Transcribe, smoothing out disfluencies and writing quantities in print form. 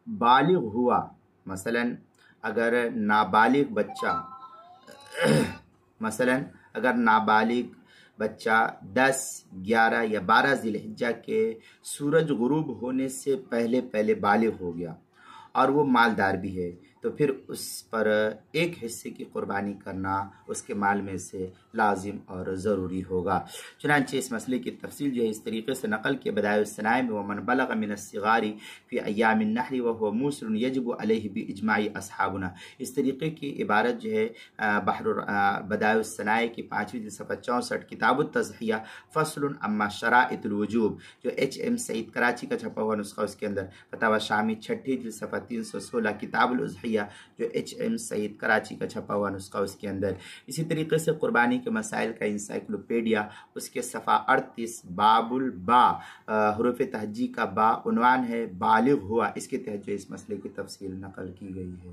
بالغ ہوا، مثلاً اگر نابالغ بچہ بچہ 10، 11 یا 12 ذی الحجہ کے سورج غروب ہونے سے پہلے بالغ ہو گیا اور وہ مالدار بھی ہے، تو پھر اس پر ایک حصے کی قربانی کرنا اس کے مال میں سے لازم اور ضروری ہوگا۔ چنانچہ اس مسئلے کی تفصیل جو ہے اس طریقے سے نقل کی بدائع الصنائع میں، ومن بلغ من الصغار فی ایام النحر وهو موسر یجب علیہ باجماع اصحابنا، اس طریقے کی عبارت جو ہے بدائع الصنائع کی 5ویں صفحہ 64 کتاب التضحیہ فصل اما شرائط الوجوب، جو ایچ ایم سعید کراچی کا چھپا ہوا نسخہ، اس کے اندر فتاوی شامی 6 صفحہ 316 کتاب الاضحیہ جو ایچ ایم سعید کراچی کا چھپا ہوا نسخہ، اس کے اندر اسی طریقے سے قربانی کے مسائل کا انسائکلوپیڈیا، اس کے صفحہ 38 باب البا، حروف تہجی کا با عنوان ہے بالغ ہوا، اس کے تحت جو اس مسئلے کی تفصیل نقل کی گئی ہے۔